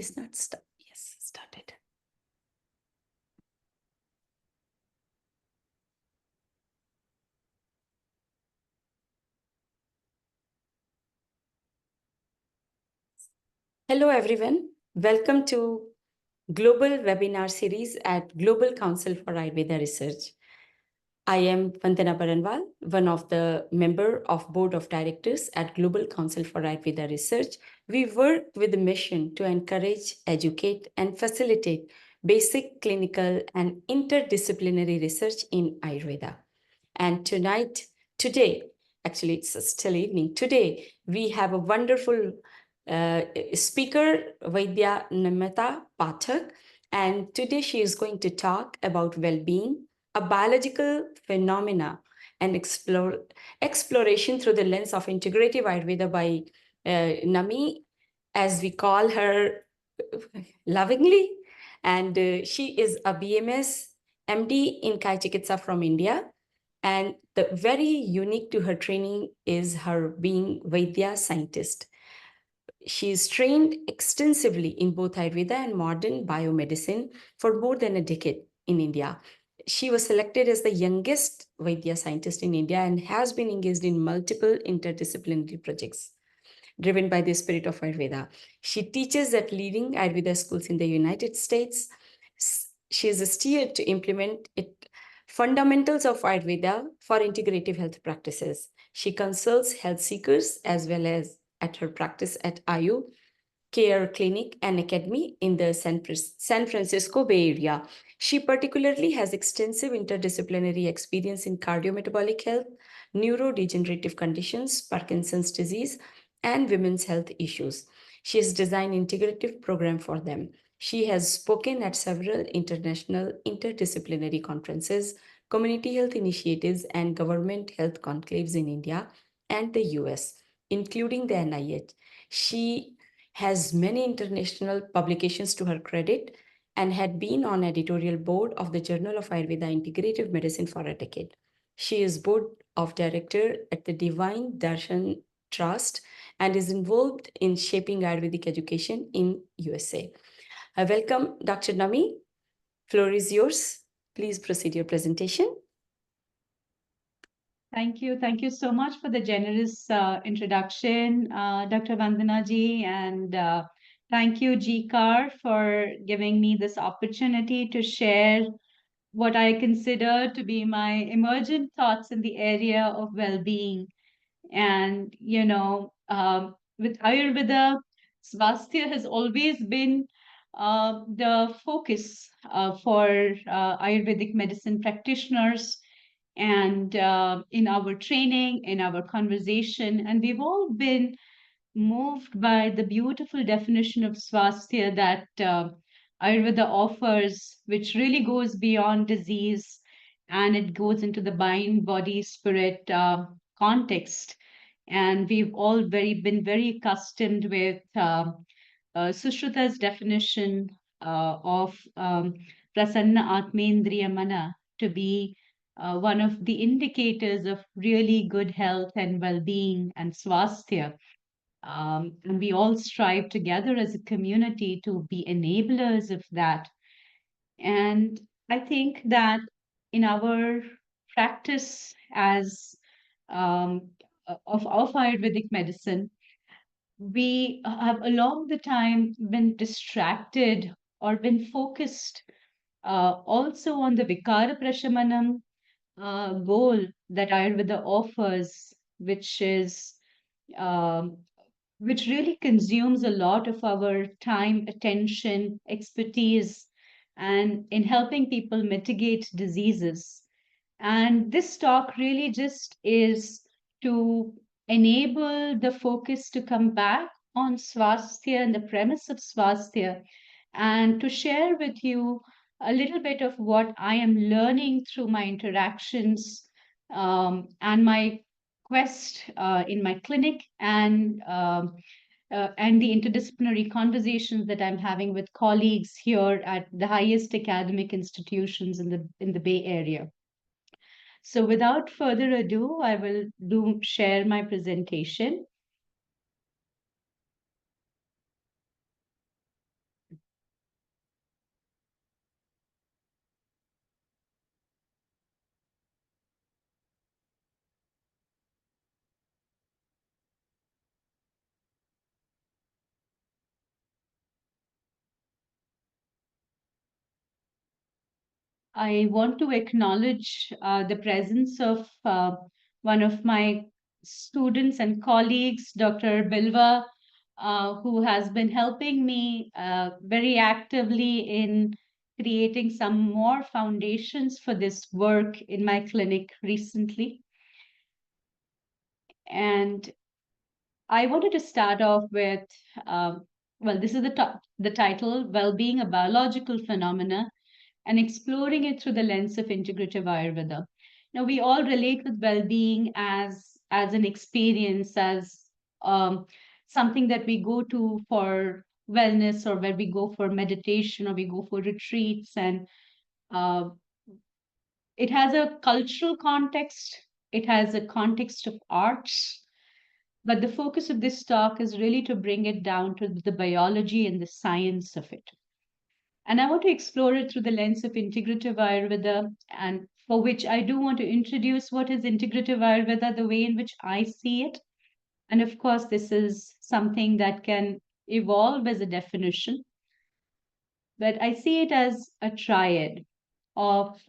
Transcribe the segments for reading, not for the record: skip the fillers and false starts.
It's not start. Yes, started. Hello, everyone. Welcome to Global Webinar Series at Global Council for Ayurveda Research. I am Vandana Baranwal, one of the member of Board of Directors at Global Council for Ayurveda Research. We work with a mission to encourage, educate, and facilitate basic clinical and interdisciplinary research in Ayurveda. And today, actually it's still evening, today we have a wonderful speaker, Vaidya Namyata Pathak, and today she is going to talk about well-being, a biological phenomena, and exploration through the lens of integrative Ayurveda by Nami, as we call her lovingly. And she is a BMS MD in Kai Chikitsa from India. And the very unique to her training is her being Vaidya scientist. She is trained extensively in both Ayurveda and modern biomedicine for more than a decade in India. She was selected as the youngest Vaidya scientist in India and has been engaged in multiple interdisciplinary projects driven by the spirit of Ayurveda. She teaches at leading Ayurveda schools in the United States. She is steered to implement it fundamentals of Ayurveda for integrative health practices. She consults health seekers as well as at her practice at Ayu Care Clinic and Academy in the San Francisco Bay Area. She particularly has extensive interdisciplinary experience in cardiometabolic health, neurodegenerative conditions, Parkinson's disease, and women's health issues. She has designed integrative program for them. She has spoken at several international interdisciplinary conferences, community health initiatives, and government health conclaves in India and the US, including the NIH. She has many international publications to her credit and had been on editorial board of the Journal of Ayurveda Integrative Medicine for a decade. She is board of director at the Divine Darshan Trust and is involved in shaping Ayurvedic education in USA. I welcome Dr. Nami. Floor is yours. Please proceed your presentation. Thank you. Thank you so much for the generous introduction, Dr. Vandana ji, and thank you, GCAR, for giving me this opportunity to share what I consider to be my emergent thoughts in the area of well-being. And, with Ayurveda, Swasthya has always been the focus for Ayurvedic medicine practitioners and in our training, in our conversation. And we've all been moved by the beautiful definition of swasthya that Ayurveda offers, which really goes beyond disease and it goes into the mind, body, spirit context. And we've all been very accustomed with Sushruta's definition of prasanna atmendriya mana to be one of the indicators of really good health and well-being and swasthya. And we all strive together as a community to be enablers of that. And I think that in our practice as of Ayurvedic medicine, we have along the time been distracted or been focused also on the Vikara Prashamanam goal that Ayurveda offers, um, which really consumes a lot of our time, attention, expertise, and in helping people mitigate diseases. And this talk really just is to enable the focus to come back on swasthya and the premise of swasthya, and to share with you a little bit of what I am learning through my interactions and my quest in my clinic and the interdisciplinary conversations that I'm having with colleagues here at the highest academic institutions in the Bay Area. So without further ado, I will share my presentation. I want to acknowledge the presence of one of my students and colleagues, Dr. Bilva, who has been helping me very actively in creating some more foundations for this work in my clinic recently. And I wanted to start off with, this is the title, Well-Being, a Biological Phenomena, and exploring it through the lens of integrative Ayurveda. Now, we all relate with well-being as an experience, as um, something that we go to for wellness, or where we go for meditation, or we go for retreats, and uh, it has a cultural context. It has a context of arts, but the focus of this talk is really to bring it down to the biology and the science of it. And I want to explore it through the lens of integrative Ayurveda, and for which I do want to introduce what is integrative Ayurveda, the way in which I see it. And of course, this is something that can evolve as a definition, but I see it as a triad of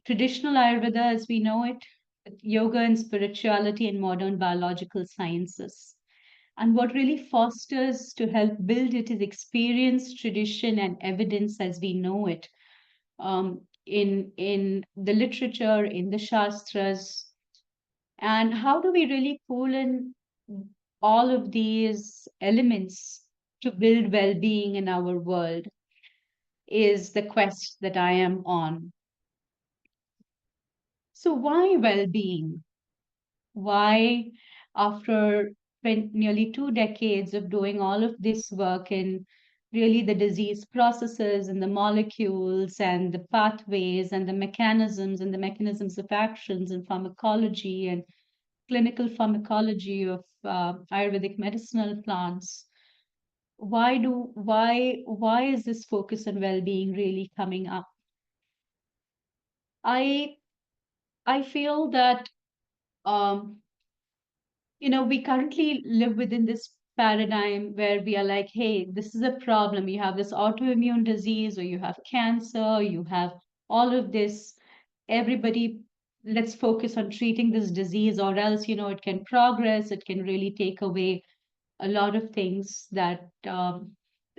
traditional Ayurveda as we know it, yoga and spirituality, and modern biological sciences. And what really fosters to help build it is experience, tradition, and evidence as we know it, in the literature, in the shastras. And how do we really pull in all of these elements to build well-being in our world is the quest that I am on. So why well-being? Why, after nearly 2 decades of doing all of this work in really the disease processes and the molecules and the pathways and the mechanisms of actions and pharmacology and clinical pharmacology of Ayurvedic medicinal plants, why is this focus on well-being really coming up? I I feel that um, we currently live within this paradigm where we are like, hey, this is a problem. You have this autoimmune disease, or you have cancer, you have all of this. Everybody, let's focus on treating this disease, or else, it can progress, it can really take away a lot of things that uh,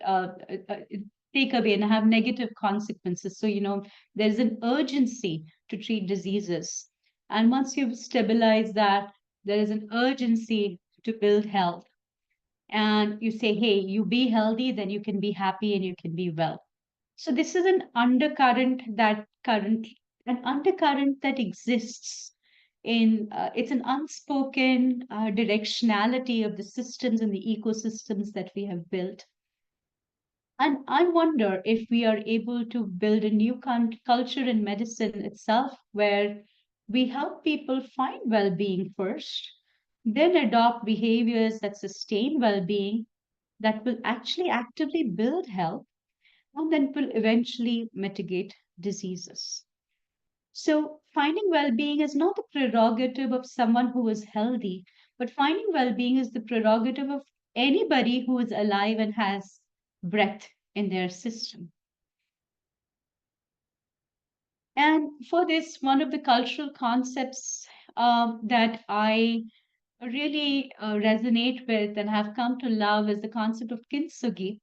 uh, uh, take away and have negative consequences. So, there's an urgency to treat diseases. And once you've stabilized that, there is an urgency to build health. And you say, hey, you be healthy, then you can be happy and you can be well. So this is an undercurrent that exists in it's an unspoken directionality of the systems and the ecosystems that we have built. And I wonder if we are able to build a new culture in medicine itself, where we help people find well-being first, then adopt behaviors that sustain well-being, that will actually actively build health, and then will eventually mitigate diseases. So, finding well being is not the prerogative of someone who is healthy, but finding well being is the prerogative of anybody who is alive and has breath in their system. And for this, one of the cultural concepts that I really resonate with and have come to love is the concept of kintsugi,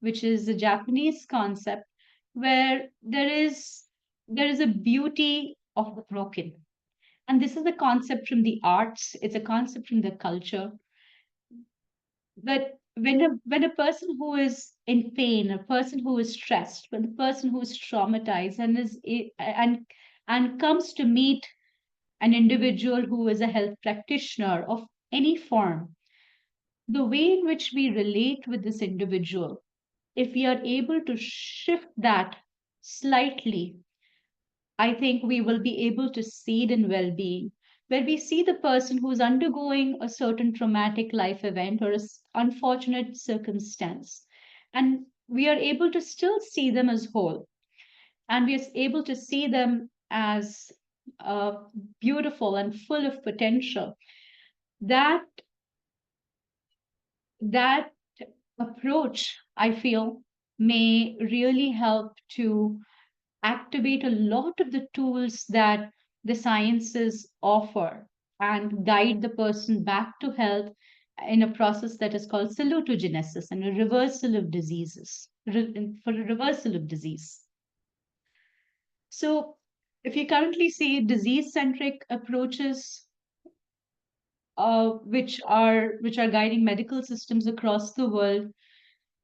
which is a Japanese concept where there is a beauty of the broken. And this is a concept from the arts, it's a concept from the culture. But when a person who is in pain, a person who is stressed, when a person who is traumatized and comes to meet an individual who is a health practitioner of any form, the way in which we relate with this individual, if we are able to shift that slightly, I think we will be able to seed in well being, where we see the person who's undergoing a certain traumatic life event or unfortunate circumstance. And we are able to still see them as whole. And we are able to see them as beautiful and full of potential. That, that approach, I feel, may really help to activate a lot of the tools that the sciences offer and guide the person back to health in a process that is called salutogenesis and a reversal of diseases, for a reversal of disease. So, if you currently see disease centric approaches, which are guiding medical systems across the world,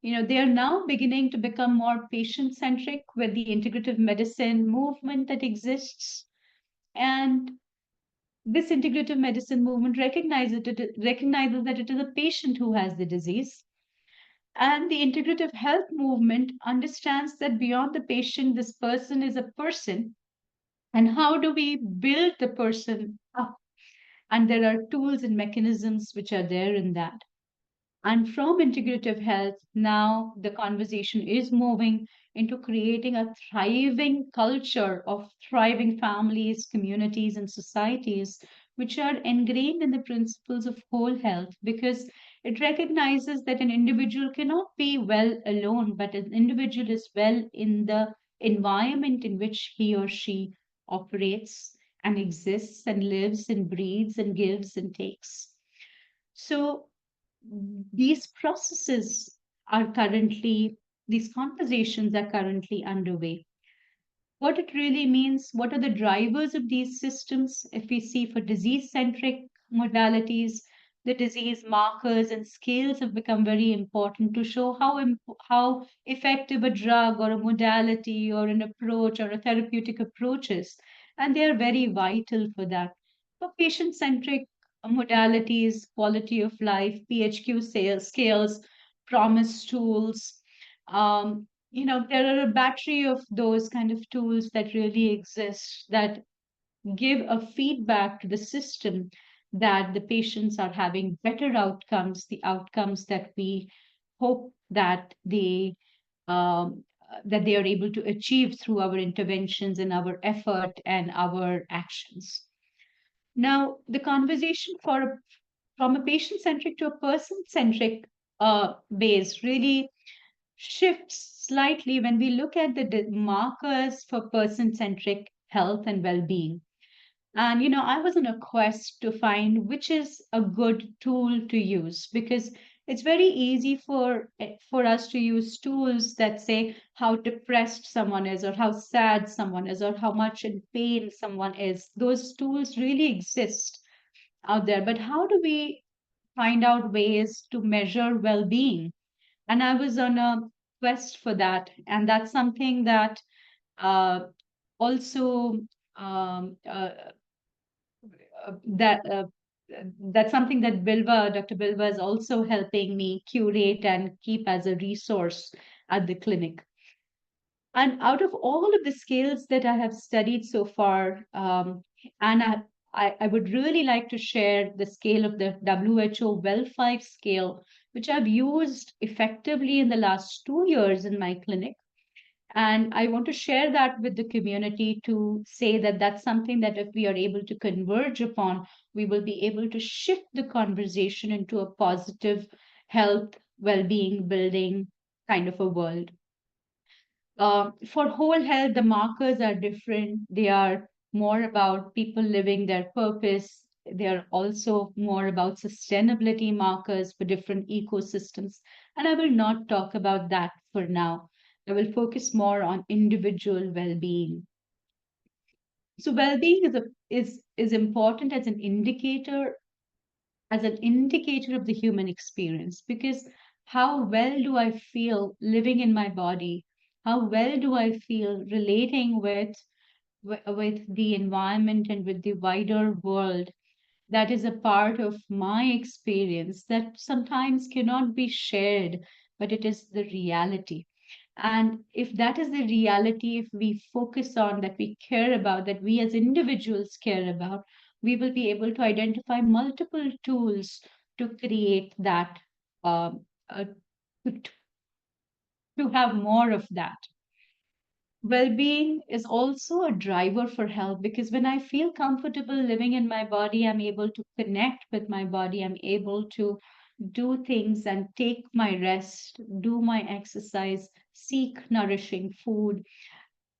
they are now beginning to become more patient centric with the integrative medicine movement that exists. And this integrative medicine movement recognizes that it is a patient who has the disease. And the integrative health movement understands that beyond the patient, this person is a person. And how do we build the person up? And there are tools and mechanisms which are there in that. And from integrative health, now the conversation is moving into creating a thriving culture of thriving families, communities, and societies, which are ingrained in the principles of whole health, because it recognizes that an individual cannot be well alone, but an individual is well in the environment in which he or she operates and exists and lives and breathes and gives and takes. So, these processes are currently, these conversations are currently underway. What it really means, what are the drivers of these systems? If we see for disease centric modalities, the disease markers and scales have become very important to show how effective a drug or a modality or an approach or a therapeutic approach is. And they are very vital for that. For patient centric modalities, quality of life, PHQ scales, promise tools, there are a battery of those kind of tools that really exist that give a feedback to the system that the patients are having better outcomes, the outcomes that we hope that they are able to achieve through our interventions and our effort and our actions. Now, the conversation from a patient centric to a person centric base really shifts slightly when we look at the markers for person centric health and well being. And, I was on a quest to find which is a good tool to use, because it's very easy for us to use tools that say how depressed someone is or how sad someone is or how much in pain someone is. Those tools really exist out there. But how do we find out ways to measure well being? And I was on a quest for that. And that's something that uh, also um, uh, that that's something that Dr. Bilva is also helping me curate and keep as a resource at the clinic. And out of all of the skills that I have studied so far, and I would really like to share the scale of the WHO Well 5 scale, which I've used effectively in the last 2 years in my clinic. And I want to share that with the community to say that that's something that if we are able to converge upon, we will be able to shift the conversation into a positive health, well being building kind of a world. For whole health, the markers are different. They are more about people living their purpose. They are also more about sustainability markers for different ecosystems. And I will not talk about that for now. I will focus more on individual well-being. So well-being is important as an indicator of the human experience, because how well do I feel living in my body? How well do I feel relating with the environment and with the wider world that is a part of my experience that sometimes cannot be shared, but it is the reality. And if that is the reality, if we focus on that, we care about, that we as individuals care about, we will be able to identify multiple tools to create that, um, uh, to, to have more of that. Well-being is also a driver for health, because when I feel comfortable living in my body, I'm able to connect with my body, I'm able to do things and take my rest, do my exercise, seek nourishing food,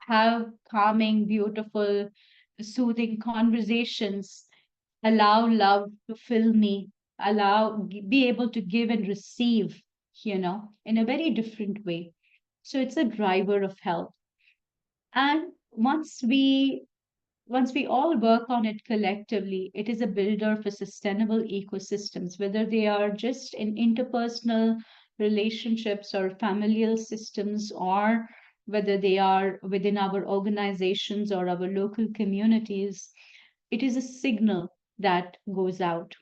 have calming, beautiful, soothing conversations, allow love to fill me, be able to give and receive, in a very different way. So it's a driver of health. And once we all work on it collectively, it is a builder for sustainable ecosystems, whether they are just in interpersonal relationships or familial systems, or whether they are within our organizations or our local communities. It is a signal that goes out.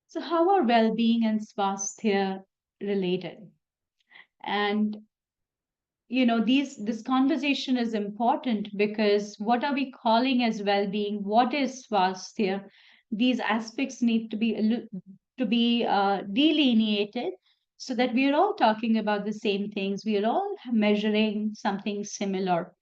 So, how are well being and swasthya related? And this conversation is important because what are we calling as well-being? What is swasthya? These aspects need to be delineated so that we are all talking about the same things. We are all measuring something similar.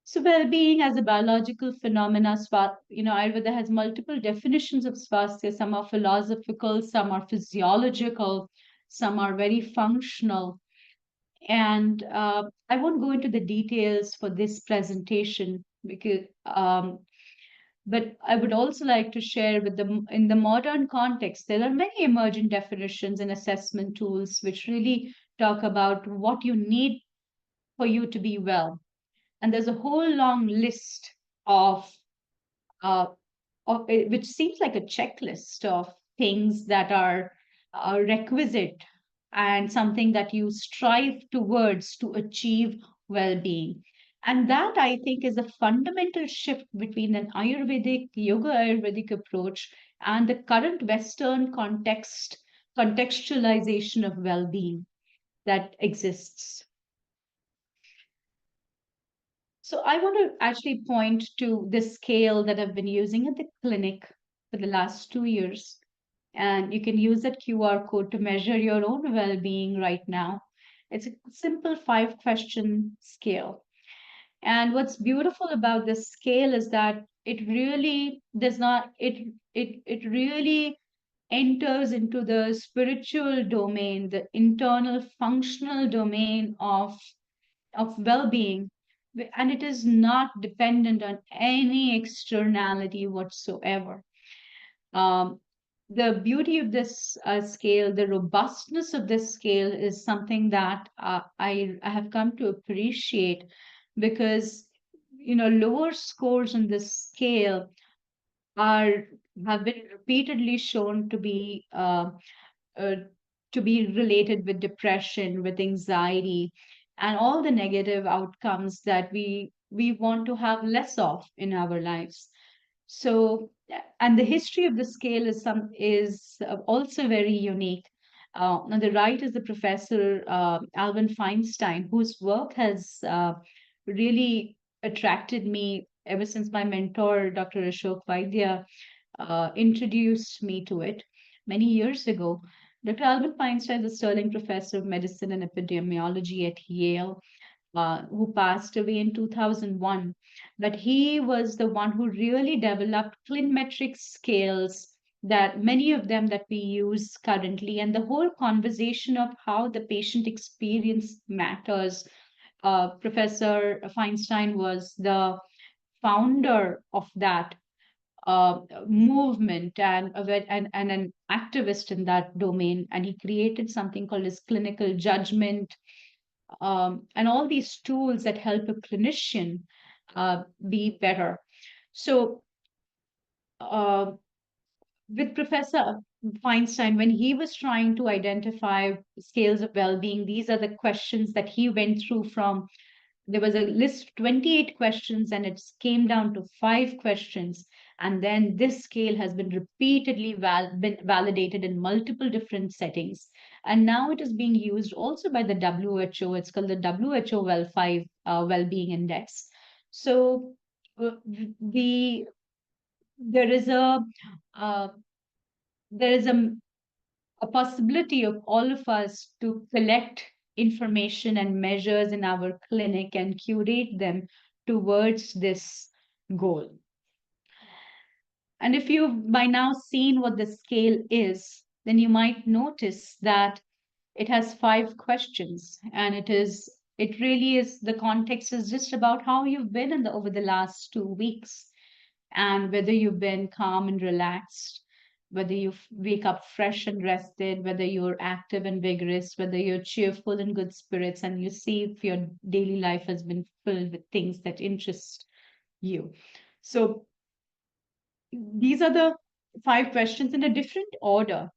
So well-being as a biological phenomena, Ayurveda has multiple definitions of swasthya. Some are philosophical, some are physiological, some are very functional. And I won't go into the details for this presentation but I would also like to share in the modern context, there are many emergent definitions and assessment tools which really talk about what you need for you to be well. And there's a whole long list of uh, which seems like a checklist of things that are requisite and something that you strive towards to achieve well-being. And that, I think, is a fundamental shift between an Ayurvedic approach and the current Western contextualization of well-being that exists. So I want to actually point to this scale that I've been using at the clinic for the last 2 years. And you can use that QR code to measure your own well-being right now. It's a simple 5-question scale. And what's beautiful about this scale is that it really does not, it really enters into the spiritual domain, the internal functional domain of well-being, and it is not dependent on any externality whatsoever. um, the beauty of this scale, the robustness of this scale is something that I have come to appreciate, because lower scores on this scale are have been repeatedly shown uh, to be related with depression, with anxiety, and all the negative outcomes that we want to have less of in our lives. So, and the history of the scale is also very unique. On the right is the professor Alvin Feinstein, whose work has really attracted me ever since my mentor, Dr. Ashok Vaidya, introduced me to it many years ago. Dr. Alvin Feinstein is a Sterling Professor of Medicine and Epidemiology at Yale, who passed away in 2001. But he was the one who really developed clinometric scales, that many of them that we use currently, and the whole conversation of how the patient experience matters. Professor Feinstein was the founder of that movement, and an activist in that domain. And he created something called as clinical judgment, and all these tools that help a clinician be better. So, uh, with Professor Feinstein, when he was trying to identify scales of well being, these are the questions that he went through from. There was a list 28 questions, and it came down to 5 questions. And then this scale has been repeatedly been validated in multiple different settings. And now it is being used also by the WHO. It's called the WHO Well-Being Index. So the there is uh, there is a possibility of all of us to collect information and measures in our clinic and curate them towards this goal. And if you've by now seen what the scale is, then you might notice that It has 5 questions, and it really is, the context is just about how you've been over the last 2 weeks, and whether you've been calm and relaxed, whether you wake up fresh and rested, whether you're active and vigorous, whether you're cheerful and good spirits, and you see if your daily life has been filled with things that interest you. So these are the 5 questions in a different order,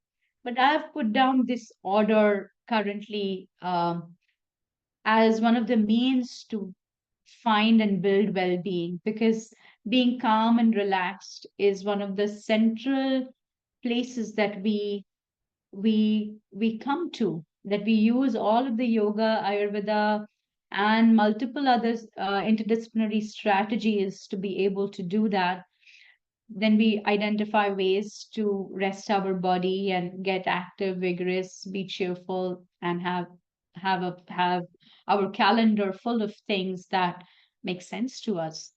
but I've put down this order currently as one of the means to find and build well-being, because being calm and relaxed is one of the central places that we come to, that we use all of the yoga, ayurveda, and multiple other interdisciplinary strategies to be able to do that. Then we identify ways to rest our body and get active, vigorous, be cheerful, and have our calendar full of things that make sense to us.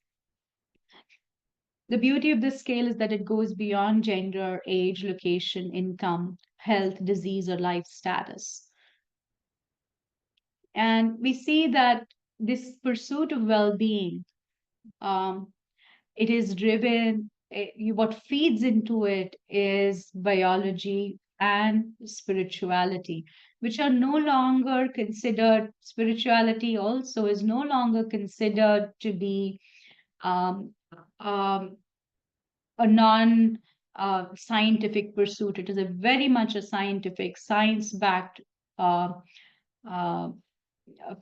The beauty of this scale is that it goes beyond gender, age, location, income, health, disease, or life status. And we see that this pursuit of well-being, um, it is driven, what feeds into it is biology and spirituality, which are no longer considered, spirituality also is no longer considered to be um, um, a non scientific pursuit. It is a very much a scientific, science backed uh, uh,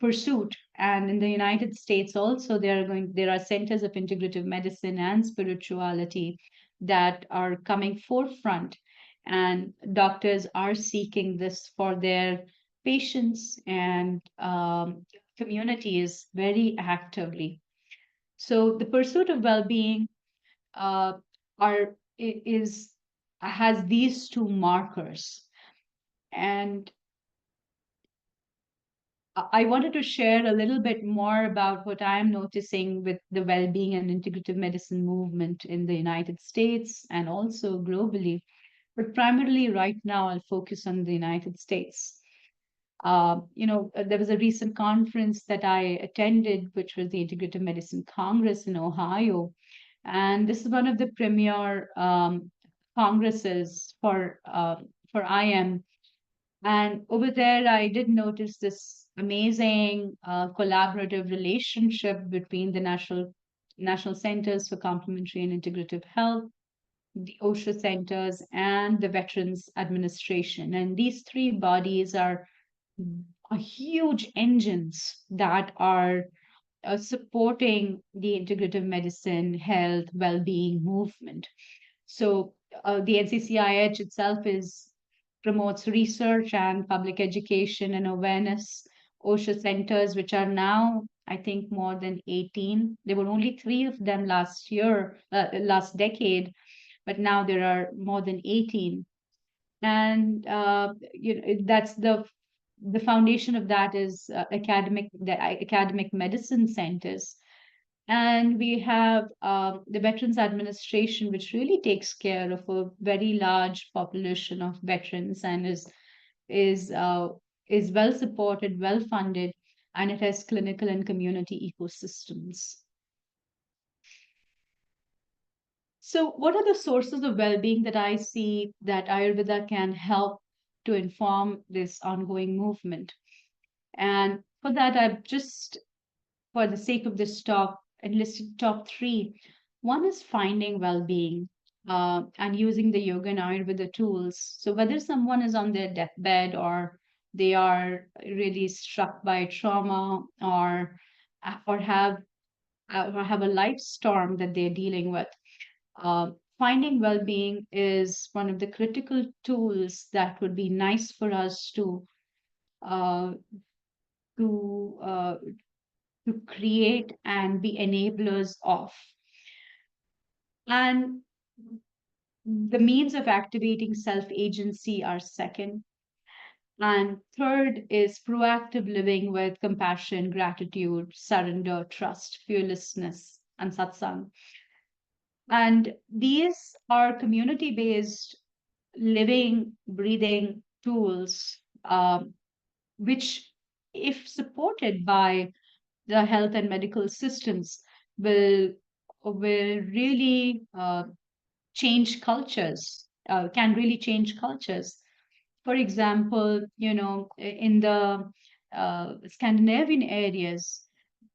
pursuit. And in the United States also, there are centers of integrative medicine and spirituality that are coming forefront, and doctors are seeking this for their patients and communities very actively. So the pursuit of well-being uh, is has these two markers. And I wanted to share a little bit more about what I'm noticing with the well-being and integrative medicine movement in the United States and also globally. But primarily right now, I'll focus on the United States. There was a recent conference that I attended, which was the Integrative Medicine Congress in Ohio. And this is one of the premier congresses for IM. And over there, I did notice this amazing collaborative relationship between the National Centers for Complementary and Integrative Health, the OSHA centers, and the Veterans Administration. And these three bodies are huge engines that are supporting the integrative medicine, health, well-being movement. So the NCCIH itself promotes research and public education and awareness. OSHA centers, which are now, I think, more than 18. There were only 3 of them last decade, but now there are more than 18. And that's the foundation of that is academic medicine centers. And we have the Veterans Administration, which really takes care of a very large population of veterans and is uh, is well supported, well funded, and it has clinical and community ecosystems. So, what are the sources of well-being that I see that Ayurveda can help to inform this ongoing movement? And for that, I've just, for the sake of this talk, enlisted top 3. One is finding well-being and using the yoga and Ayurveda tools. So whether someone is on their deathbed or they are really struck by trauma or have a life storm that they're dealing with, finding well-being is one of the critical tools that would be nice for us uh, to uh, to create and be enablers of. And the means of activating self agency are second. And third is proactive living with compassion, gratitude, surrender, trust, fearlessness, and satsang. And these are community based living, breathing tools. which, if supported by the health and medical systems, will really change cultures, can really change cultures. For example, in the Scandinavian areas,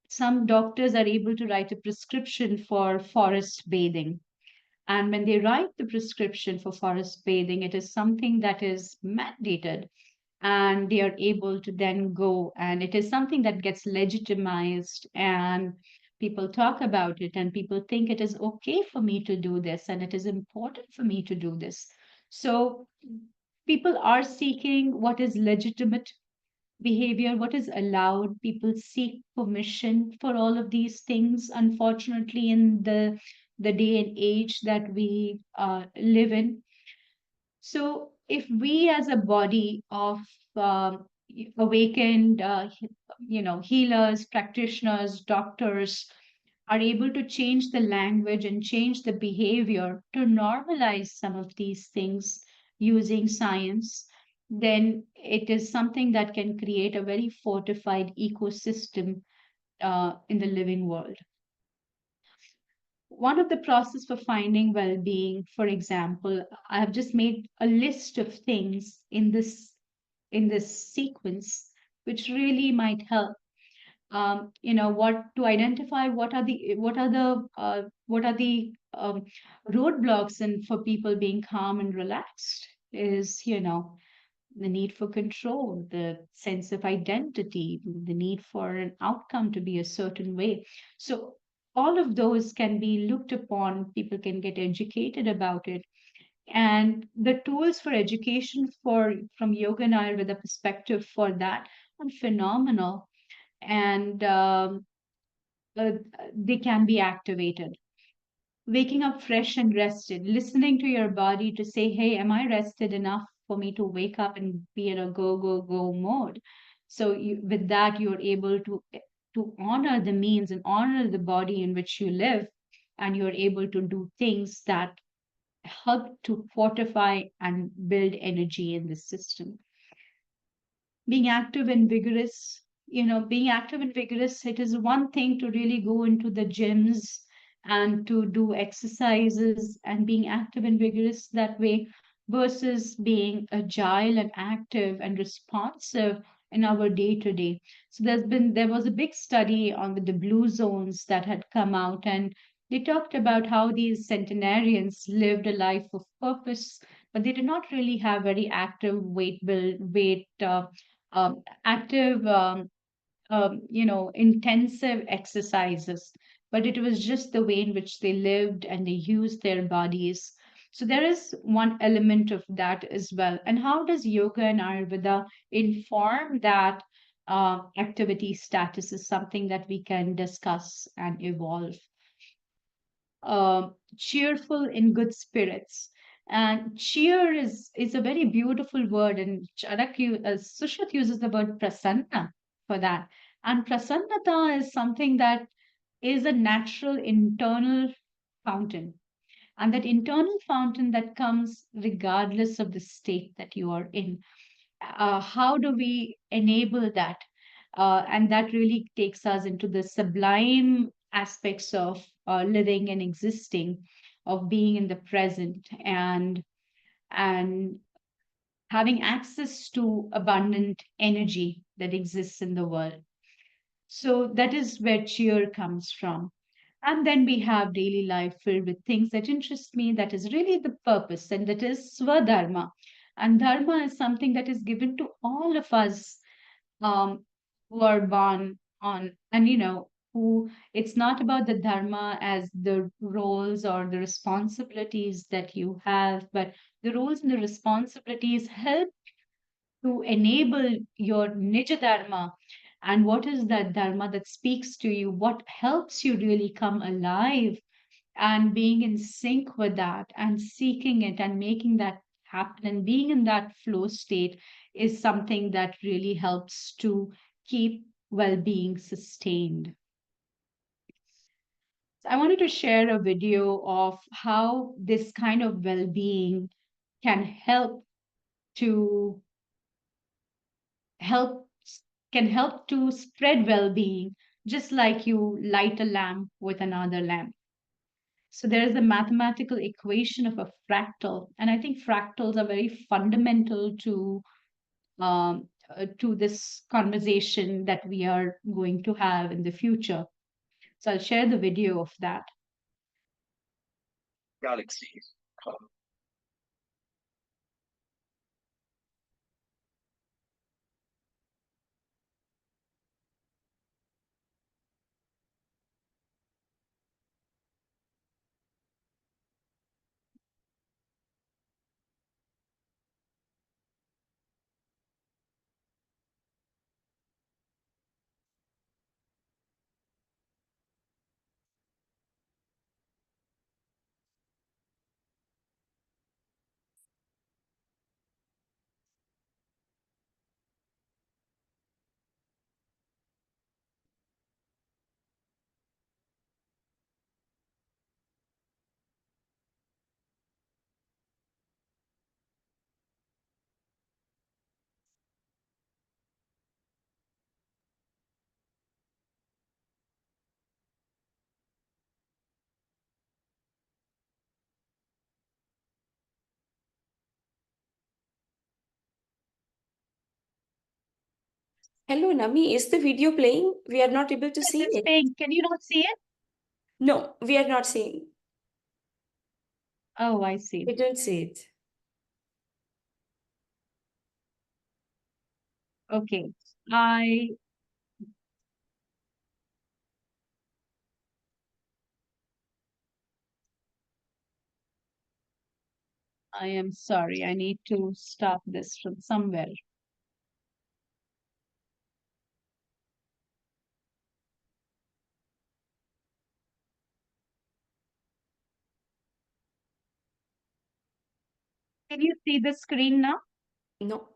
some doctors are able to write a prescription for forest bathing. And when they write the prescription for forest bathing, it is something that is mandated, and they are able to then go, and it is something that gets legitimized, and people talk about it, and people think it is okay for me to do this, and it is important for me to do this. So people are seeking what is legitimate behavior, what is allowed. People seek permission for all of these things, unfortunately, in the day and age that we live in. So, if we as a body of awakened, healers, practitioners, doctors, are able to change the language and change the behavior to normalize some of these things using science, then it is something that can create a very fortified ecosystem in the living world. One of the process for finding well-being, for example, I have just made a list of things in this sequence which really might help. What to identify, what are the roadblocks and for people being calm and relaxed is, the need for control, the sense of identity, the need for an outcome to be a certain way. So all of those can be looked upon. People can get educated about it. And the tools for education for from yoga and Ayurveda perspective for that are phenomenal. And uh, they can be activated. Waking up fresh and rested, listening to your body to say, hey, am I rested enough for me to wake up and be in a go, go, go mode? So with that, you're able to honor the means and honor the body in which you live, and you're able to do things that help to fortify and build energy in the system. Being active and vigorous, being active and vigorous, it is one thing to really go into the gyms and to do exercises and being active and vigorous that way, versus being agile and active and responsive in our day to day. So there was a big study on the blue zones that had come out, and they talked about how these centenarians lived a life of purpose, but they did not really have very active weight active, intensive exercises, but it was just the way in which they lived and they used their bodies. So there is one element of that as well. And how does yoga and Ayurveda inform that activity status is something that we can discuss and evolve. Cheerful in good spirits. And cheer is a very beautiful word, and Sushruth uses the word prasanna for that. And prasannata is something that is a natural internal fountain, and that internal fountain that comes regardless of the state that you are in. How do we enable that? And that really takes us into the sublime aspects of living and existing, of being in the present, and having access to abundant energy that exists in the world. So that is where cheer comes from. And then we have daily life filled with things that interest me, that is really the purpose, and that is swadharma. And dharma is something that is given to all of us, um, who are born on, and who, it's not about the dharma as the roles or the responsibilities that you have, but the roles and the responsibilities help to enable your Nija Dharma. And what is that Dharma that speaks to you? What helps you really come alive and being in sync with that and seeking it and making that happen and being in that flow state is something that really helps to keep well-being sustained. So I wanted to share a video of how this kind of well-being can to help can help to spread well-being, just like you light a lamp with another lamp. So there is a mathematical equation of a fractal, and I think fractals are very fundamental to this conversation that we are going to have in the future. So I'll share the video of that. Hello, Nami. Is the video playing? We are not able to see It's it. playing. Can you not see it? No, we are not seeing. Oh, I see. We don't see it. Okay. I I am sorry. I need to start this from somewhere. Can you see the screen now? No.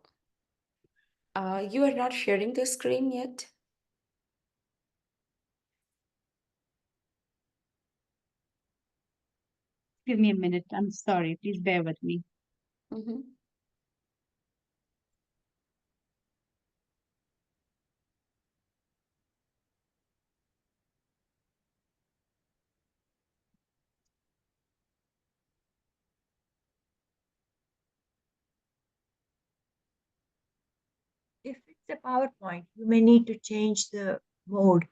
You are not sharing the screen yet. Give me a minute. I'm sorry. Please bear with me. Mhm. If it's a PowerPoint, you may need to change the mode.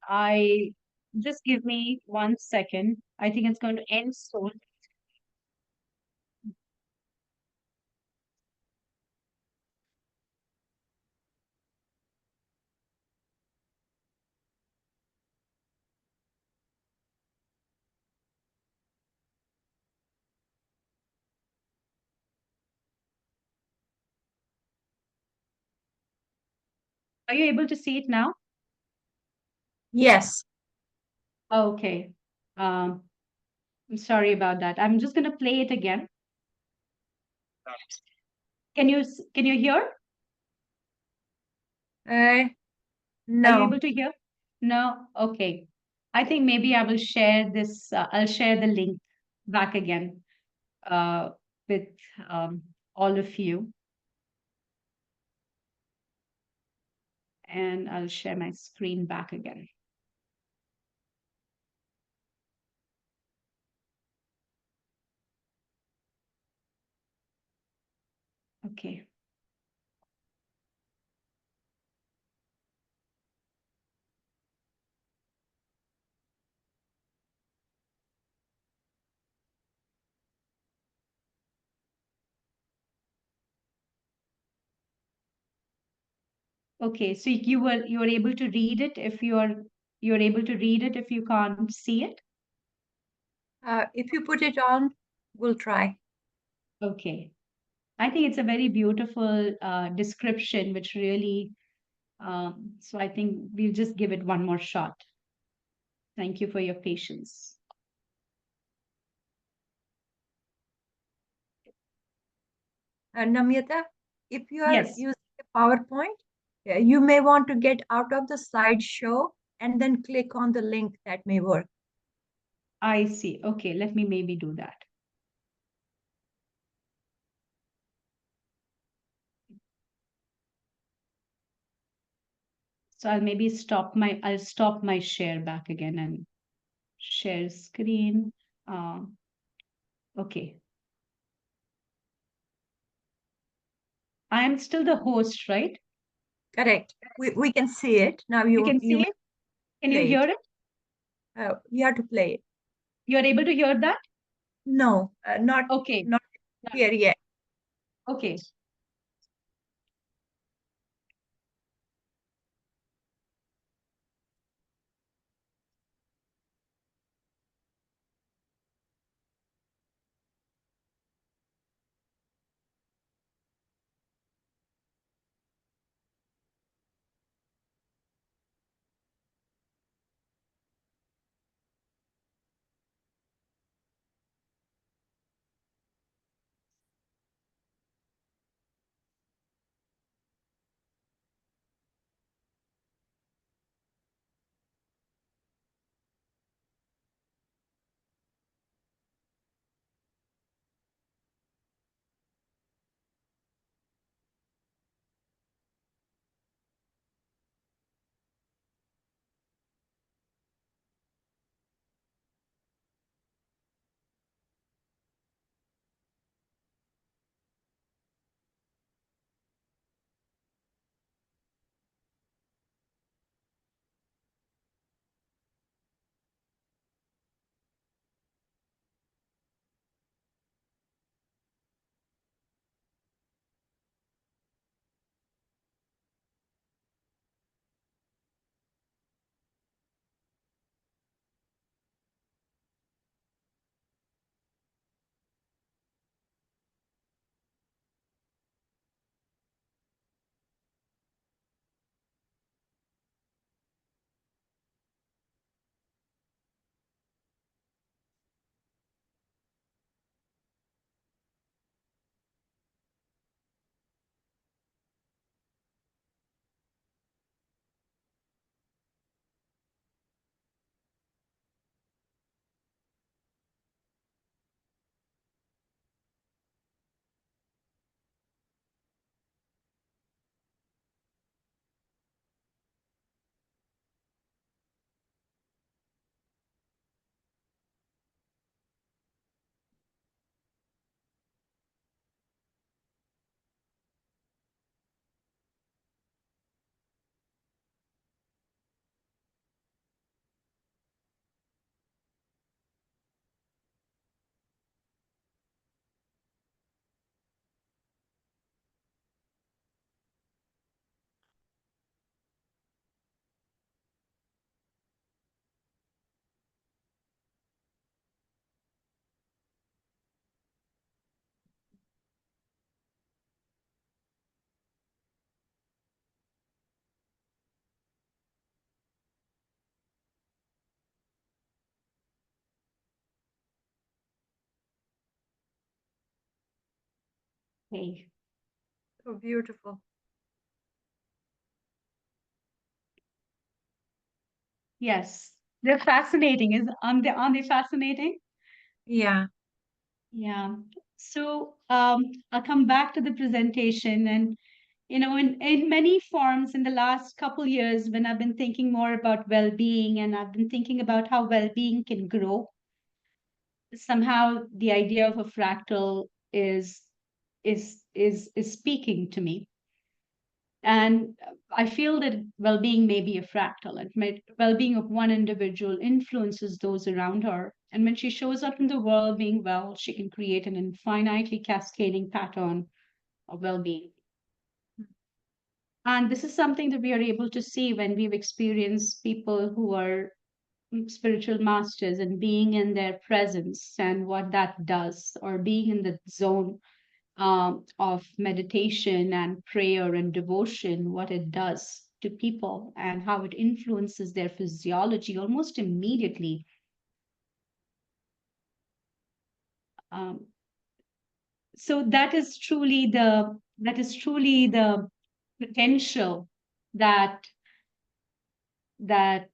I just give me 1 second. I think it's going to end soon. Are you able to see it now? Yes. Okay. I'm sorry about that. I'm just going to play it again. Can you hear? Uh, Are you no. able to hear? No? Okay. I think maybe I will share this. I'll share the link back again uh, with um, all of you. And I'll share my screen back again. Okay. Okay, so you were able to read it if you're able to read it if you can't see it. If you put it on, we'll try. Okay, I think it's a very beautiful description, which really. So I think we'll just give it one more shot. Thank you for your patience. Namyata, if you are Yes, using a PowerPoint, you may want to get out of the slideshow and then click on the link. That may work. I see. Okay, let me maybe do that. So I'll stop my share back again and share screen. Okay. I am still the host, right? Correct. We can see it. Now You can see may it? Can you play hear it. it? You have to play it. You are able to hear that? No, Okay. not here yet. Okay. Okay. So beautiful. Yes. They're fascinating. Aren't they fascinating? Yeah. Yeah. So I'll come back to the presentation and in many forms in the last couple years when I've been thinking more about well-being and I've been thinking about how well-being can grow, somehow the idea of a fractal is speaking to me. And I feel that well-being may be a fractal. Well-being of one individual influences those around her. And when she shows up in the world being well, she can create an infinitely cascading pattern of well-being. And this is something that we are able to see when we've experienced people who are spiritual masters and being in their presence and what that does, or being in the zone of meditation and prayer and devotion, what it does to people and how it influences their physiology almost immediately. Um, so that is truly the potential that that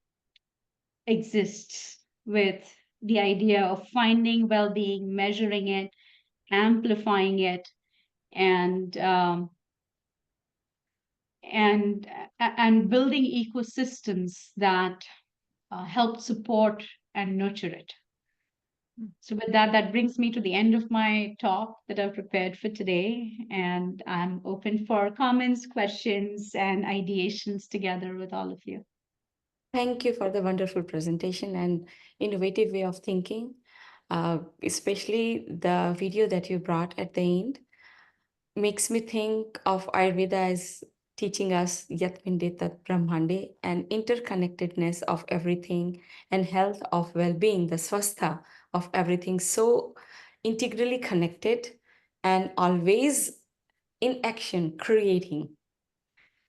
exists with the idea of finding well-being, measuring it, amplifying it, and and and building ecosystems that help support and nurture it. So with that, that brings me to the end of my talk that I've prepared for today, and I'm open for comments, questions, and ideations together with all of you. Thank you for the wonderful presentation and innovative way of thinking, especially the video that you brought at the end. Makes me think of Ayurveda as teaching us Yat Pinde Tat Brahmande and interconnectedness of everything and health of well-being, the swastha of everything, so integrally connected and always in action, creating.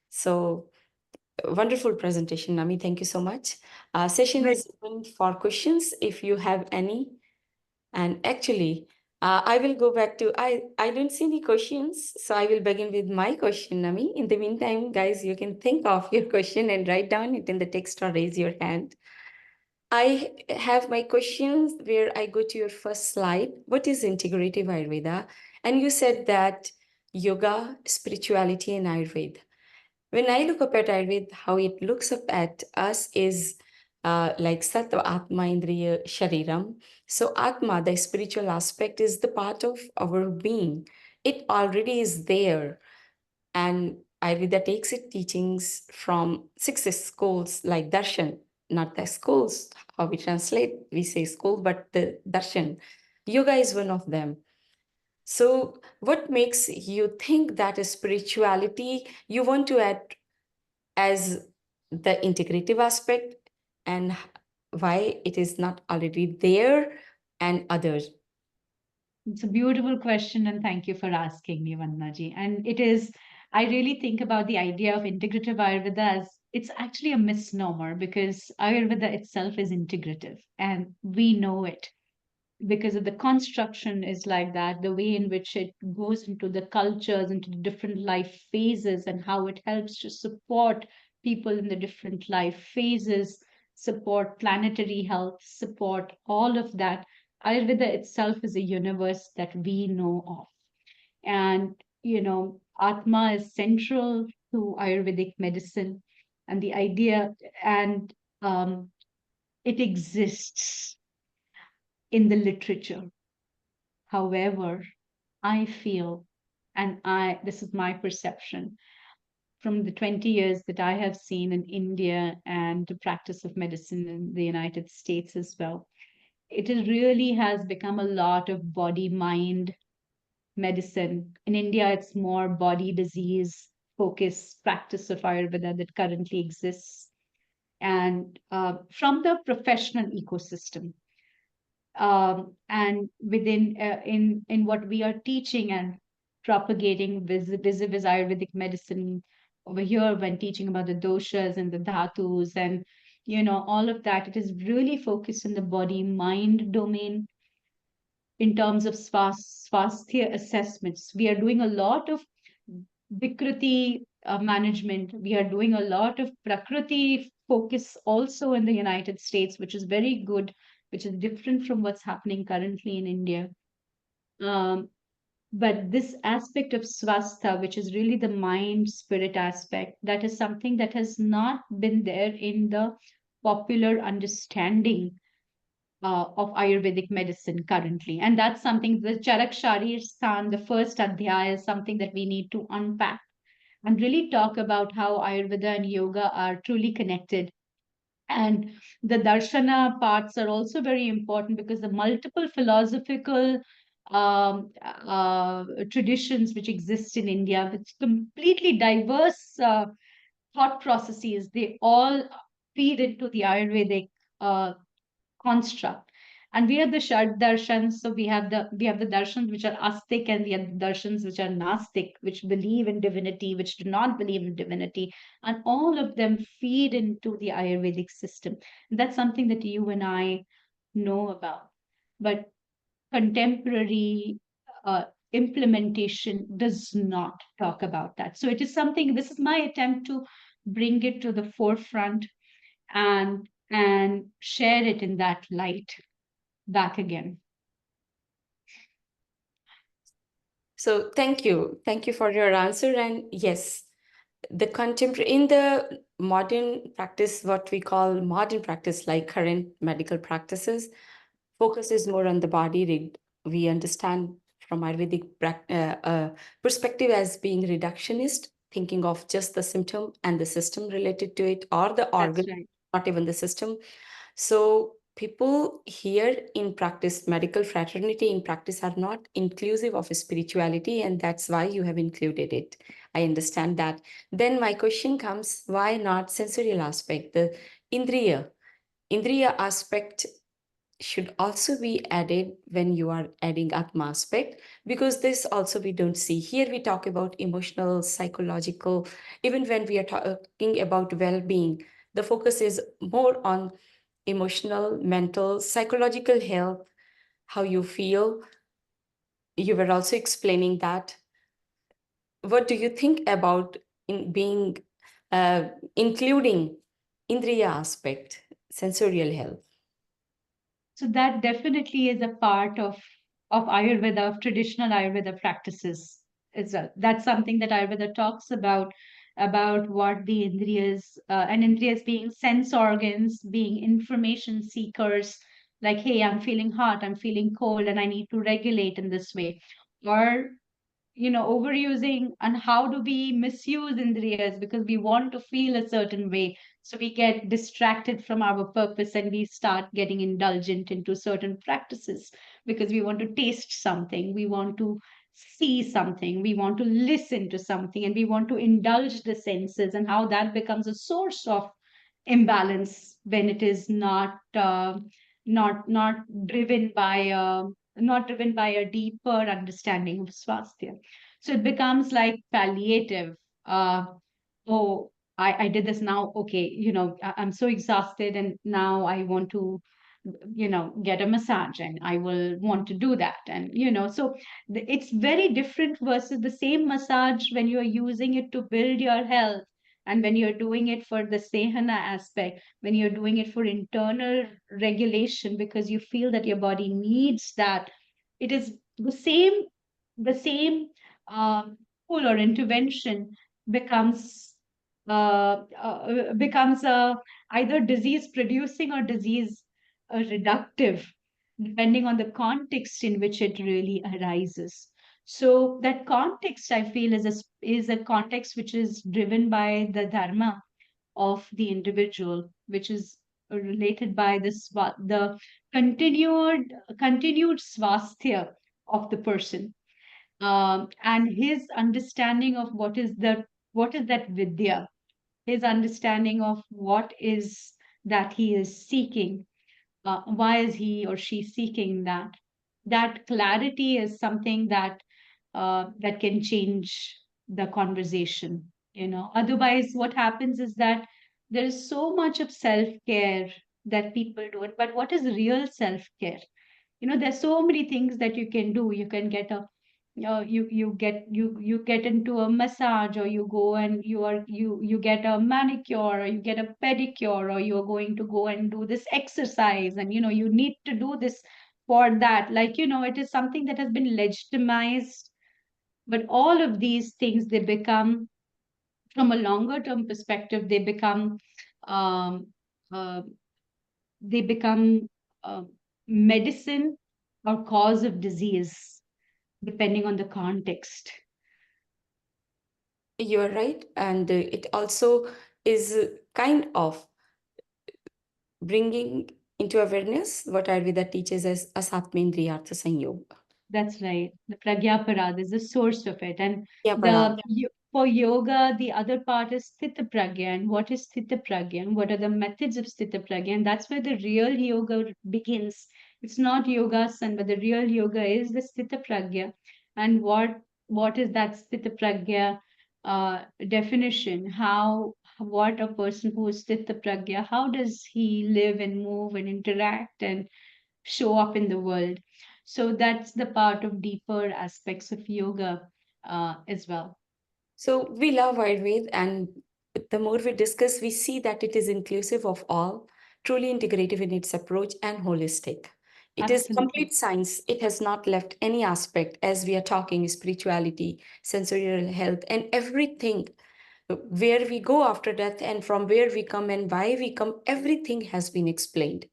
So wonderful presentation, Nami. Thank you so much. Session is open for questions if you have any. And actually, I will go back to, I don't see any questions, so I will begin with my question, Nami. In the meantime, guys, you can think of your question and write down it in the text or raise your hand. I have my questions where I go to your first slide. What is integrative Ayurveda? And you said that yoga, spirituality, and Ayurveda. When I look up at Ayurveda, how it looks up at us is like Sattva, Atma, Indriya, Shariram. So Atma, the spiritual aspect, is the part of our being. It already is there. And Ayurveda takes its teachings from six schools like Darshan, not the schools, how we translate, we say school, but the Darshan. Yoga is one of them. So what makes you think that is spirituality you want to add as the integrative aspect, and why it is not already there and others? It's a beautiful question, and thank you for asking me, Vandanaji. And it is, I really think about the idea of integrative Ayurveda as it's actually a misnomer because Ayurveda itself is integrative, and we know it because of the construction is like that, the way in which it goes into the cultures, into the different life phases, and how it helps to support people in the different life phases, support planetary health, support all of that. Ayurveda itself is a universe that we know of. And, Atma is central to Ayurvedic medicine and the idea, and it exists in the literature. However, I feel, and this is my perception from the 20 years that I have seen in India and the practice of medicine in the United States as well, really has become a lot of body mind medicine. In India, it's more body disease focused practice of Ayurveda that currently exists. And from the professional ecosystem, and within in what we are teaching and propagating vis Ayurvedic medicine over here when teaching about the doshas and the dhatus and all of that, it is really focused in the body mind domain in terms of swasthya assessments. We are doing a lot of Vikriti management. We are doing a lot of Prakriti focus also in the United States, which is very good, which is different from what's happening currently in India. But this aspect of swastha, which is really the mind spirit aspect, that is something that has not been there in the popular understanding of Ayurvedic medicine currently. And that's something, the Charak Sharir Sthan, the first adhyaya, is something that we need to unpack and really talk about how Ayurveda and yoga are truly connected. And the darshana parts are also very important because the multiple philosophical traditions which exist in India, with completely diverse thought processes, they all feed into the Ayurvedic construct. And we have the Shad Darshans, so we have the darshans which are astic, and we have the darshans which are nastic, which believe in divinity, which do not believe in divinity, and all of them feed into the Ayurvedic system. And that's something that you and I know about, but contemporary implementation does not talk about that. So it is something. This is my attempt to bring it to the forefront and share it in that light back again. So thank you for your answer. And yes, the contemporary, in the modern practice, what we call modern practice, like current medical practices, focus is more on the body. We understand from Ayurvedic perspective as being reductionist, thinking of just the symptom and the system related to it, or the organ, That's right. not even the system. So people here in practice, medical fraternity in practice, are not inclusive of spirituality, and that's why you have included it. I understand that. Then my question comes, why not sensorial aspect? The Indriya aspect should also be added when you are adding Atma aspect, because this also we don't see. Here we talk about emotional, psychological, even when we are talking about well-being, the focus is more on emotional, mental, psychological health, how you feel. You were also explaining that. What do you think about in being including Indriya aspect, sensorial health? So that definitely is a part of Ayurveda, of traditional Ayurveda practices as well. That's something that Ayurveda talks about what the Indriyas, and Indriyas being sense organs, being information seekers, like, hey, I'm feeling hot, I'm feeling cold, and I need to regulate in this way. Or overusing, and how do we misuse indriyas because we want to feel a certain way, so we get distracted from our purpose and we start getting indulgent into certain practices because we want to taste something, we want to see something, we want to listen to something, and we want to indulge the senses, and how that becomes a source of imbalance when it is not driven by a deeper understanding of swasthya. So it becomes like palliative. Uh, oh, I did this now. Okay, I'm so exhausted, and now I want to, get a massage, and I will want to do that. And, so it's very different versus the same massage when you're using it to build your health. And when you're doing it for the sehana aspect, when you're doing it for internal regulation, because you feel that your body needs that, it is the same tool or intervention becomes either disease producing or disease reductive, depending on the context in which it really arises. So that context, I feel, is a context which is driven by the dharma of the individual, which is related by the continued swasthya of the person, and his understanding of what is that vidya, his understanding of what is that he is seeking, why is he or she seeking that. That clarity is something that can change the conversation. Otherwise what happens is that there is so much of self care that people do it, but what is real self care? There's so many things that you can do. You can get a you get into a massage, or you go and you get a manicure, or you get a pedicure, or you're going to go and do this exercise, and you need to do this for that, like, it is something that has been legitimized. But all of these things, they become, from a longer term perspective, um, uh, they become uh, medicine or cause of disease, depending on the context. You're right. And it also is kind of bringing into awareness what Ayurveda teaches as Asatmendriyartha Sanyoga. That's right. The Pragyaparad is the source of it. And Yeah, Parag. for yoga, the other part is Sthita Pragya. And what is Sthita Pragya? And what are the methods of Sthita Pragya? And that's where the real yoga begins. It's not yogasan, but the real yoga is the Sthita Pragya. And what is that Sthita Pragya definition? What a person who is Sthita Pragya, how does he live and move and interact and show up in the world? So that's the part of deeper aspects of yoga as well. So we love Ayurveda, and the more we discuss, we see that it is inclusive of all, truly integrative in its approach and holistic. It is Absolutely. complete science. It has not left any aspect, as we are talking spirituality, sensorial health, and everything where we go after death and from where we come and why we come, everything has been explained.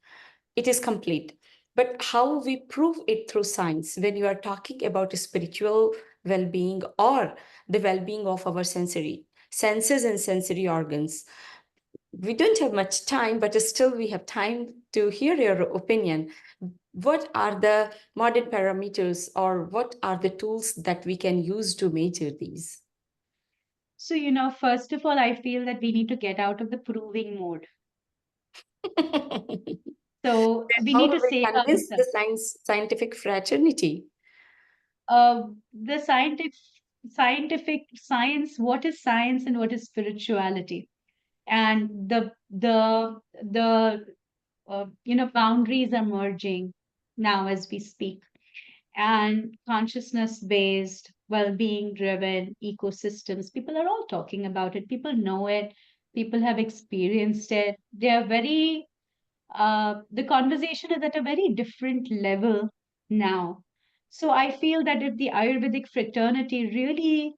It is complete. But how we prove it through science, when you are talking about spiritual well-being or the well-being of our senses and sensory organs, we don't have much time, but still we have time to hear your opinion. What are the modern parameters, or what are the tools that we can use to measure these? So, first of all, I feel that we need to get out of the proving mode. So we How need do to we save convince ourselves. the scientific fraternity? The scientific science, what is science and what is spirituality? And the boundaries are merging now as we speak. And consciousness based, well-being driven ecosystems, people are all talking about it, people know it, people have experienced it, they are very the conversation is at a very different level now. So I feel that if the Ayurvedic fraternity really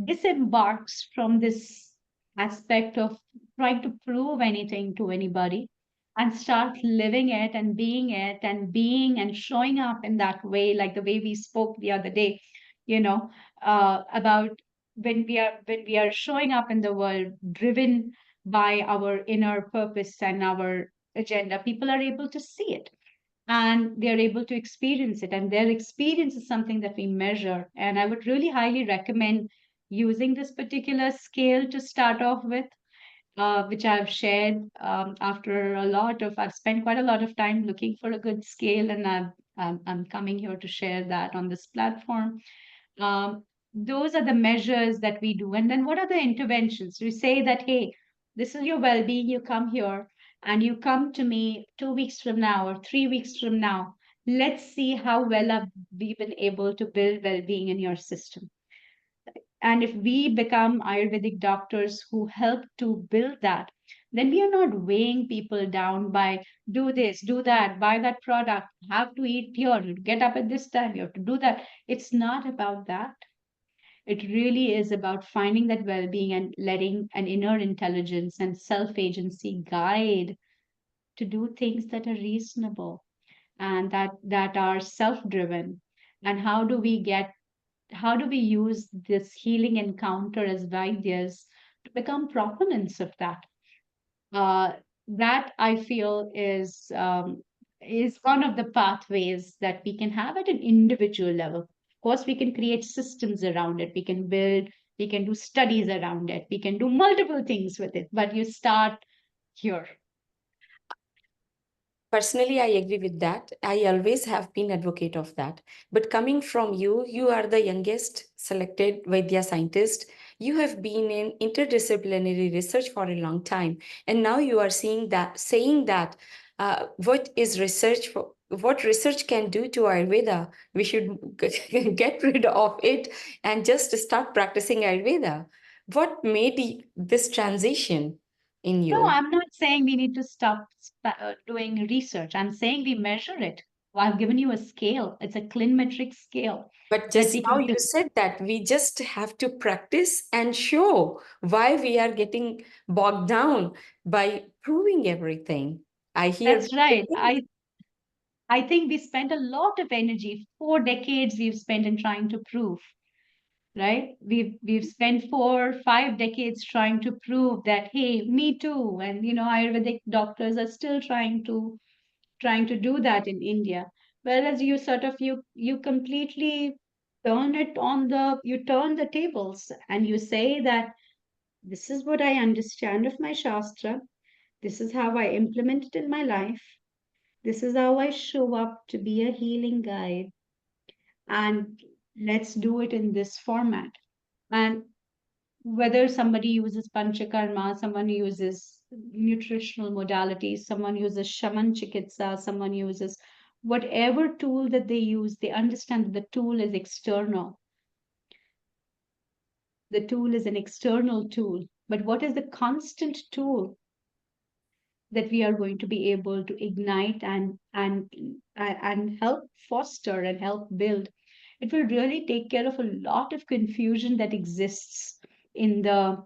disembarks from this aspect of trying to prove anything to anybody and start living it and being and showing up in that way, like the way we spoke the other day, about when we are showing up in the world driven by our inner purpose and our agenda, people are able to see it and they're able to experience it. And their experience is something that we measure. And I would really highly recommend using this particular scale to start off with, which I've shared I've spent quite a lot of time looking for a good scale, and I'm coming here to share that on this platform. Those are the measures that we do. And then what are the interventions? We say that, hey, this is your well being. You come here and you come to me 2 weeks from now or 3 weeks from now. Let's see how well have we been able to build well being in your system. And if we become Ayurvedic doctors who help to build that, then we are not weighing people down by do this, do that, buy that product, have to eat here, get up at this time, you have to do that. It's not about that. It really is about finding that well being and letting an inner intelligence and self agency guide to do things that are reasonable and that are self driven. And how do we use this healing encounter as Vaidyas to become proponents of that? Uh, that I feel is one of the pathways that we can have at an individual level. Of course, we can create systems around it. We can do studies around it. We can do multiple things with it. But you start here. Personally, I agree with that. I always have been advocate of that. But coming from you, you are the youngest selected Vaidya scientist. You have been in interdisciplinary research for a long time, and now you are saying that what is research for? What research can do to Ayurveda? We should get rid of it and just start practicing Ayurveda. What made this transition in No, you? I'm not saying we need to stop doing research. I'm saying we measure it. Well, I've given you a scale. It's a clinometric scale But that just we now can you use. said that we just have to practice and show why we are getting bogged down by proving everything. I hear That's good right. things. I think we spent a lot of energy, 4 decades we've spent in trying to prove, right? We've spent 4 or 5 decades trying to prove that, hey, me too. And Ayurvedic doctors are still trying to do that in India. Whereas you sort of you completely you turn the tables and you say that this is what I understand of my Shastra, this is how I implement it in my life, this is how I show up to be a healing guide, and let's do it in this format. And whether somebody uses panchakarma, someone uses nutritional modalities, someone uses shaman chikitsa, someone uses whatever tool that they use, they understand that the tool is external. The tool is an external tool. But what is the constant tool that we are going to be able to ignite and help foster and help build? It will really take care of a lot of confusion that exists in the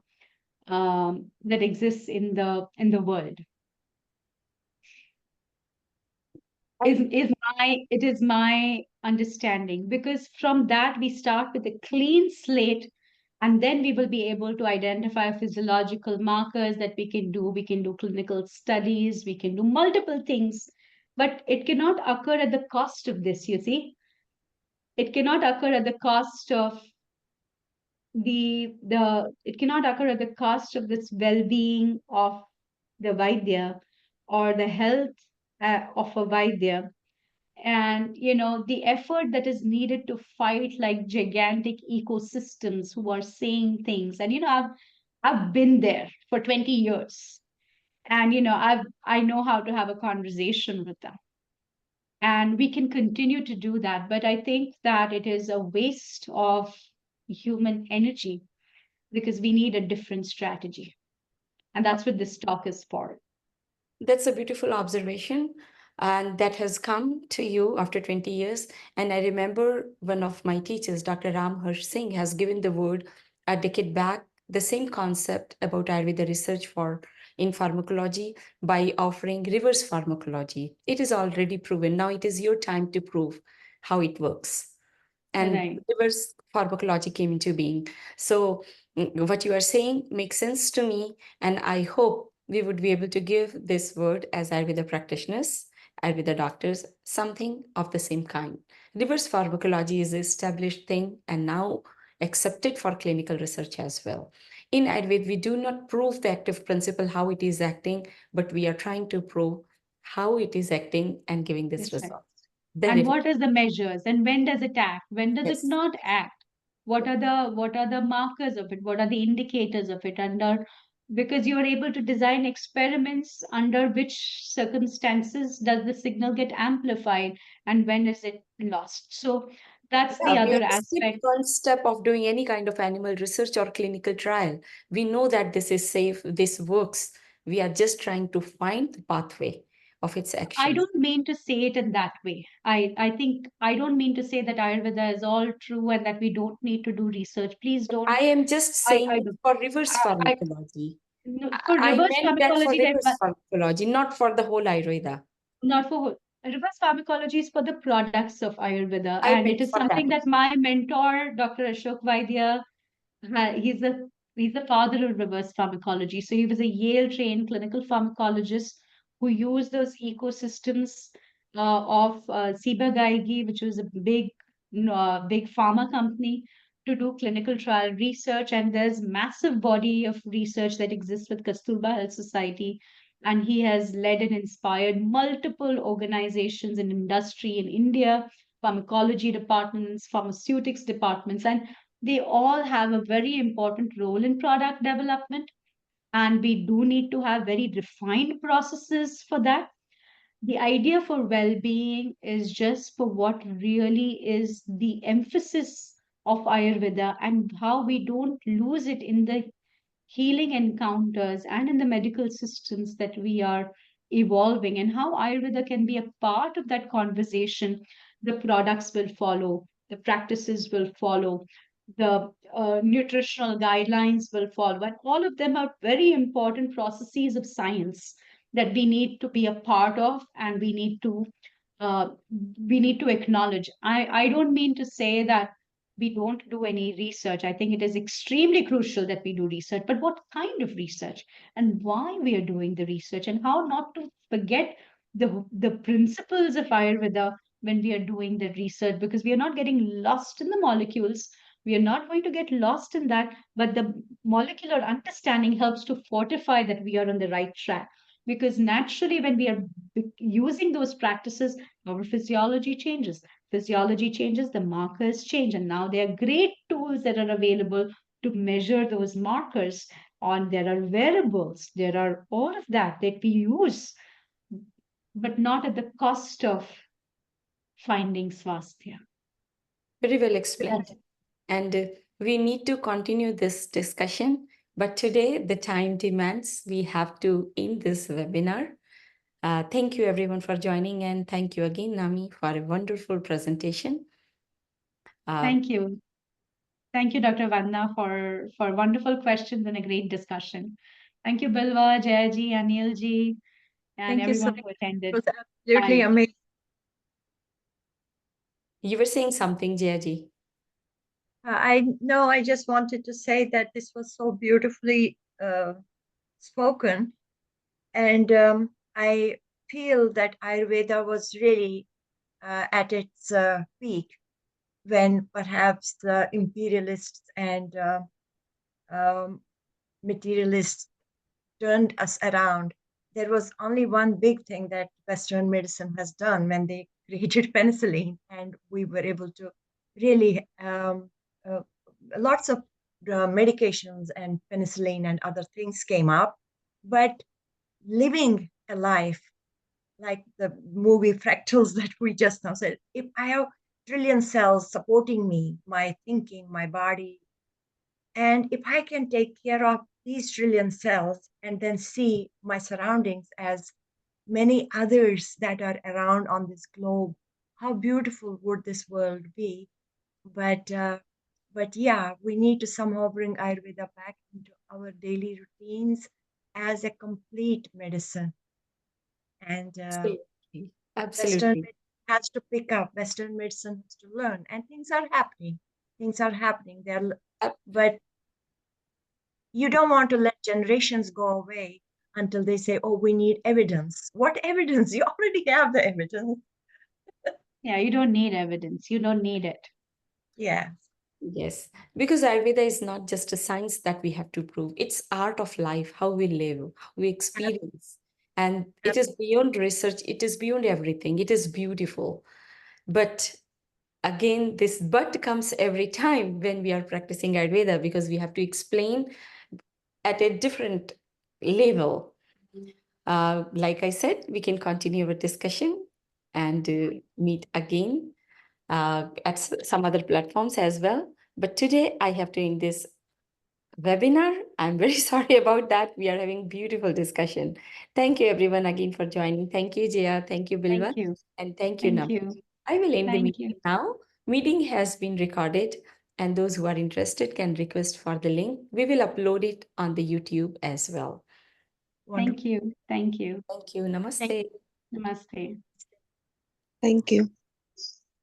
that exists in the world. It is my understanding, because from that we start with a clean slate, and then we will be able to identify physiological markers that we can do. We can do clinical studies, we can do multiple things, but it cannot occur at the cost of this, you see. It cannot occur at the cost of the it cannot occur at the cost of this well-being of the Vaidya, or the health of a Vaidya. And the effort that is needed to fight like gigantic ecosystems who are saying things. And I've been there for 20 years, and I know how to have a conversation with them, and we can continue to do that. But I think that it is a waste of human energy, because we need a different strategy, and that's what this talk is for. That's a beautiful observation. And that has come to you after 20 years. And I remember one of my teachers, Dr. Ram Harsh Singh, has given the word a decade back, the same concept about Ayurveda research for in pharmacology by offering reverse pharmacology. It is already proven. Now it is your time to prove how it works. And Right. reverse pharmacology came into being. So what you are saying makes sense to me, and I hope we would be able to give this word as Ayurveda practitioners, Ayurveda doctors, something of the same kind. Reverse pharmacology is an established thing and now accepted for clinical research as well. In Ayurveda, we do not prove the active principle, how it is acting, but we are trying to prove how it is acting and giving this That's right. result. Then And reverse. what is the measures, and when does it act, when does it Yes. not act? What are the markers of it? What are the indicators of it? Because you are able to design experiments under which circumstances does the signal get amplified, and when is it lost. So that's the Yeah, we other have skipped aspect. one step of doing any kind of animal research or clinical trial. We know that this is safe, this works. We are just trying to find the pathway of its I action. don't mean to say it in that way. I think I don't mean to say that Ayurveda is all true and that we don't need to do research. Please don't. I am just I saying do. for reverse I pharmacology. no, I for I reverse meant that for pharmacology, reverse pharmacology, not for the whole Ayurveda. not for reverse pharmacology is for the products of Ayurveda, I and it meant is for that something that only. my mentor, Dr. Ashok Vaidya, he's the father of reverse pharmacology. So he was a Yale-trained clinical pharmacologist who used those ecosystems of Ciba-Geigy, which was a big pharma company, to do clinical trial research. And there's massive body of research that exists with Kasturba Health Society. And he has led and inspired multiple organizations in industry in India, pharmacology departments, pharmaceutics departments, and they all have a very important role in product development. And we do need to have very refined processes for that. The idea for well-being is just for what really is the emphasis of Ayurveda, and how we don't lose it in the healing encounters and in the medical systems that we are evolving, and how Ayurveda can be a part of that conversation. The products will follow, the practices will follow, the nutritional guidelines will follow, and all of them are very important processes of science that we need to be a part of, and uh, we need to acknowledge. I don't mean to say that we don't do any research. I think it is extremely crucial that we do research, but what kind of research, and why we are doing the research, and how not to forget the principles of Ayurveda when we are doing the research, because we are not getting lost in the molecules. We are not going to get lost in that, but the molecular understanding helps to fortify that we are on the right track. Because naturally, when we are using those practices, our physiology changes, the markers change, and now there are great tools that are available to measure those markers. On there are wearables, there are all of that we use, but not at the cost of finding swasthya. Very well So explained. that's it. And we need to continue this discussion. But today, the time demands we have to end this webinar. Thank you, everyone, for joining. And thank you again, Nami, for a wonderful presentation. Thank you. Thank you, Dr. Vandana, for wonderful questions and a great discussion. Thank you, Bilwa, Jayaji, Anilji, and Thank you so everyone much. who It attended. was absolutely Bye. amazing. You were saying something, Jayaji. I know, I just wanted to say that this was so beautifully spoken. And I feel that Ayurveda was really at its peak when perhaps the imperialists and um, materialists turned us around. There was only one big thing that Western medicine has done when they created penicillin, and we were able to really uh, lots of medications and penicillin and other things came up. But living a life like the movie Fractals that we just now said, if I have trillion cells supporting me, my thinking, my body, and if I can take care of these trillion cells and then see my surroundings as many others that are around on this globe, how beautiful would this world be? But yeah, we need to somehow bring Ayurveda back into our daily routines as a complete medicine. And Absolutely. Western Absolutely. medicine has to pick up, Western medicine has to learn, and things are happening. Things are happening. Ab- But you don't want to let generations go away until they say, oh, we need evidence. What evidence? You already have the evidence. Yeah, you don't need evidence. You don't need it. Yeah. Yes, because Ayurveda is not just a science that we have to prove. It's art of life, how we live, how we experience. And it is beyond research, it is beyond everything. It is beautiful. But again, this but comes every time when we are practicing Ayurveda because we have to explain at a different level. Like I said, we can continue our discussion and meet again at some other platforms as well. But today I have to end this webinar. I'm very sorry about that. We are having beautiful discussion. Thank you everyone again for joining. Thank you, Jaya. Thank you, Bilwa. Thank you. And thank you, Thank Nam. you. I will end the Thank you. meeting now. Meeting has been recorded and those who are interested can request for the link. We will upload it on the YouTube as well. Wonderful. Thank you. Thank you. Thank you. Thank Namaste. Namaste. you. Thank you.